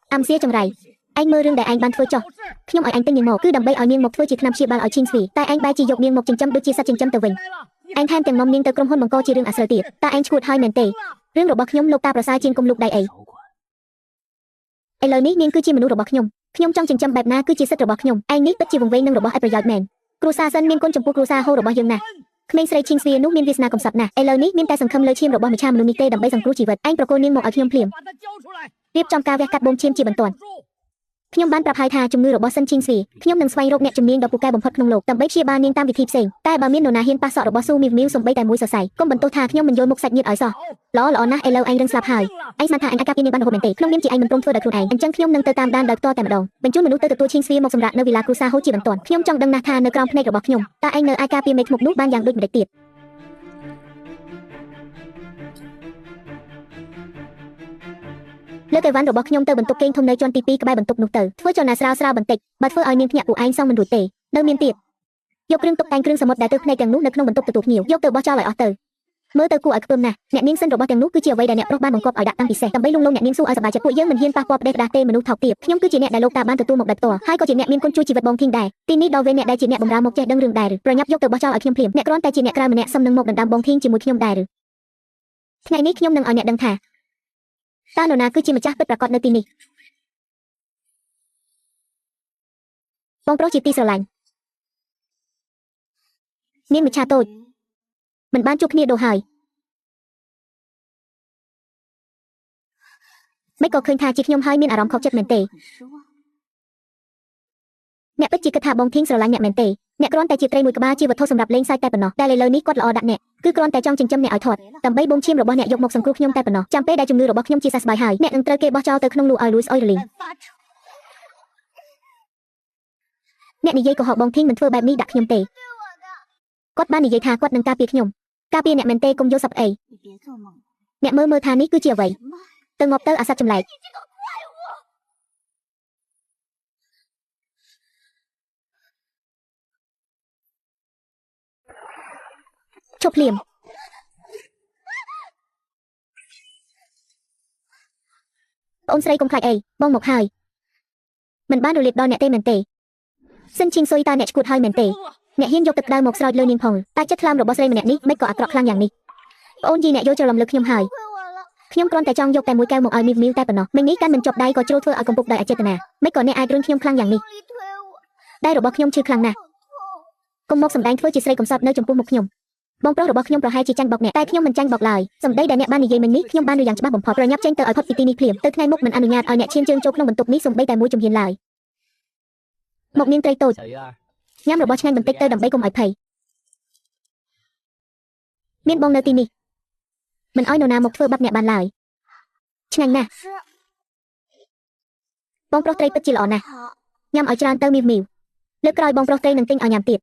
Amsia trong rày anh mơ rương để anh ban phơi choខ្ញុំឲ្យអញទិញនាងមកគឺដើម្បីឲ្យនាងមកធ្វើជាថ្នាំព្យាបាលឲ្យឈីងស្វីតែអញបែរជាយកនាងមកចិញ្ចឹមដូចជាសត្វចិញ្ចឹមទៅវិញអញថែមទាំងនាំនាងទៅក្រុមហ៊ុនបង្កជារឿងអាស្រូវទៀតតែអញឈួតហើយមែនទេរឿងរបស់ខ្ញុំលោកតាប្រសើរជាងគុំលោកដៃអីឥឡូវនេះនាងគឺជាមនុស្សរបស់ខ្ញុំចង់ចិញ្ចឹមបែបណាគឺជាសិទ្ធិរបស់ខ្ញុំឯងនេះពិតជាវង្វេងនឹងរបស់ឥតប្រយោជន៍មែនគ្រួសារសិនមានគុណចំពោះគ្រួសារហូររបស់យើងណាស់ក្មេងស្រីឈីងស្វីនោះមានវាសនាកំសត់ណាស់ឥឡូវនេះមានតែសង្ឃឹមលើឈាមរបស់មច្ឆាមនុស្សនេះទេដើម្បីសង្គ្រោះជីវិតឯងប្រគល់នាងមកឲ្យខ្ញុំភ្លាមរៀបចំការវះកាត់បូមឈាមជាបន្ទាន់ខ្ញុំបានប្រាប់ហើយថាជំងឺរបស់សិនឈីងស្វីខ្ញុំនឹងស្វែងរកអ្នកជំនាញដ៏ពូកែបំផុតក្នុងលោកដើម្បីព្យាបាលនាងតាមវិធីផ្សេងតែបើមាននរណាហ៊ានប៉ះសក់របស់ស៊ូមីវមីវសំបីតែមួយសរសៃកុំបន្ទោសថាខ្ញុំមិនយល់មុខសាច់ញាតិឲ្យសោះល្អណាស់ឥឡូវឯងរឹងស្លាប់ហើយឯងស្មានថាអញអាចការពារនាងបានរហូតមែនទេក្នុងនាមជាឯងមិនព្រមធ្វើដោយខ្លួនឯងអញ្ចឹងខ្ញុំនឹងទៅតាមដានដោយផ្ទាល់តែម្ដងបញ្ជូនមនុស្សទៅទទួលឈីងស្វីមកសម្រាប់នៅវិឡាគ្រូសាហូជាបន្ទាន់ខ្ញុំចង់ដឹងណាស់ថានៅក្រោមភ្នែករបស់ខ្ញុំតើឯងនៅអាចការពារមេធ្មប់នោះបានយ៉ាងដូចម្តេចទៀតលើកអីវ៉ាន់របស់ខ្ញុំទៅបន្ទប់គេងធំនៅជាន់ទី2ក្បែរបន្ទប់នោះទៅធ្វើចលនាស្រាលបន្តិចបើធ្វើឲ្យនាងភ្ញាក់ពួកឯងសងមិនរួចទេនៅមានទៀតយកគ្រឿងតុបតែងគ្រឿងសមុទ្រដែលទៅភ្នែកទាំងនោះនៅក្នុងបន្ទប់ទទួលភ្ញៀវយកទៅបោះចោលឲ្យអស់ទៅមើលទៅគួរឲ្យខ្ពើមណាស់អ្នកនាងសិនរបស់ទាំងនោះគឺជាអ្វីដែលអ្នកប្រុសបានបង្កប់ឲ្យដាក់តាំងពិសេសដើម្បីលួងលោមអ្នកនាងសួរឲ្យសប្បាយចិត្តពួកយើងមិនហ៊ានប៉ះពាល់ផ្ដេសផ្ដាសទេមនុស្សថោកទាបខ្ញុំគឺជាអ្នកដែលលោកតាបានទទួលមកដោយផ្ទាល់ហើយក៏ជាអ្នកមានគុណជួយជីវិតបងធីងដែរទីនេះដល់វេនអ្នកដែលជាអ្នកបម្រើមកចេះដឹងរឿងដែរឬប្រញាប់យកទៅបោះចោលឲ្យខ្ញុំភ្លាមអ្នកគ្រាន់តែជាអ្នកក្រៅម្នាក់សុំនឹងមកដណ្ដើមបងធីងជាមួយខ្ញុំដែរឬថ្ងៃនេះខ្ញុំនឹងឲ្យអ្នកដឹងថាតើនរណាគឺជាម្ចាស់ពិតប្រាកដនៅទីនេះបងប្រុសជាទីស្រឡាញ់នាងមច្ឆាតូចមិនបានជួបគ្នាដូរហើយមិនក៏ឃើញថាជាខ្ញុំហើយមានអារម្មណ៍ខកចិត្តមែនទេអ្នកពិតជាគិតថាបងធីងស្រឡាញ់អ្នកមែនទេអ្នកគ្រាន់តែជាត្រីមួយក្បាលជាវត្ថុសម្រាប់លេងសើចតែប៉ុណ្ណោះតែឥឡូវនេះគាត់ល្អដាក់អ្នកគឺគ្រាន់តែចង់ចិញ្ចឹមអ្នកឲ្យធាត់ដើម្បីបូមឈាមរបស់អ្នកយកមកសង្គ្រោះខ្ញុំតែប៉ុណ្ណោះចាំពេលដែលជំងឺរបស់ខ្ញុំជាសះស្បើយហើយអ្នកនឹងត្រូវគេបោះចោលទៅក្នុងលូឲ្យលួយស្អុយរលីងអ្នកនិយាយកុហកបងធីងមិនធ្វើបែបនេះដាក់ខ្ញុំទេគាត់បាននិយាយថាគាត់នឹងការពារខ្ញុំការពារអ្នកមែនទេកុំយកសັບអីអ្នកមើលថានេះគឺជាអ្វីទៅងាប់ទៅអាសត្វចម្លែកឈប់ភ្លាមបងស្រីកុំខ្លាចអីបងមកហើយមិនបានរលាកដល់អ្នកទេមែនទេសិនឈីងស៊ុយតើអ្នកឈួតហើយមែនទេអ្នកហ៊ានយកទឹកក្តៅមកស្រោចលើនាងផងតែចិត្តថ្លើមរបស់ស្រីម្នាក់នេះមិនក៏អាក្រក់ខ្លាំងយ៉ាងនេះបងអូនយីអ្នកយល់ច្រឡំលើខ្ញុំហើយខ្ញុំគ្រាន់តែចង់យកតែមួយកែវមកឲ្យមីវមីវតែប៉ុណ្ណោះមិញនេះកាន់មិនជាប់ដៃក៏ជ្រុលធ្វើឲ្យកំពុកដោយអចេតនាមិនក៏អ្នកអាចរុញខ្ញុំខ្លាំងយ៉ាងនេះដៃរបស់ខ្ញុំឈឺខ្លាំងណាស់កុំមកសម្ដែងធ្វើជាស្រីកំសត់នៅចំពោះមុខខ្ញុំបងប្រុសរបស់ខ្ញុំប្រហែលជាចាញ់បោកអ្នកតែខ្ញុំមិនចាញ់បោកឡើយសម្ដីដែលអ្នកបាននិយាយមិញនេះខ្ញុំបានឮយ៉ាងច្បាស់បំផុតប្រញាប់ចេញទៅឲ្យផុតពីទីនេះភ្លាមទៅថ្ងៃមុខមិនអនុញ្ញាតឲ្យអ្នកឈានជើងចូលក្នុងបន្ទប់នេះសូម្បីតែមួយជំហានឡើយមកនាងត្រីតូចញ៉ាំរបស់ឆ្ងាញ់បន្តិចទៅដើម្បីកុំឲ្យភ័យមានបងនៅទីនេះមិនឲ្យនរណាមកធ្វើបាបអ្នកបានឡើយឆ្ងាញ់ណាស់បងប្រុសត្រីពិតជាល្អណាស់ញ៉ាំឲ្យច្រើនទៅមីវមីវលើកក្រោយបងប្រុសត្រីនឹងទិញឲ្យញ៉ាំទៀត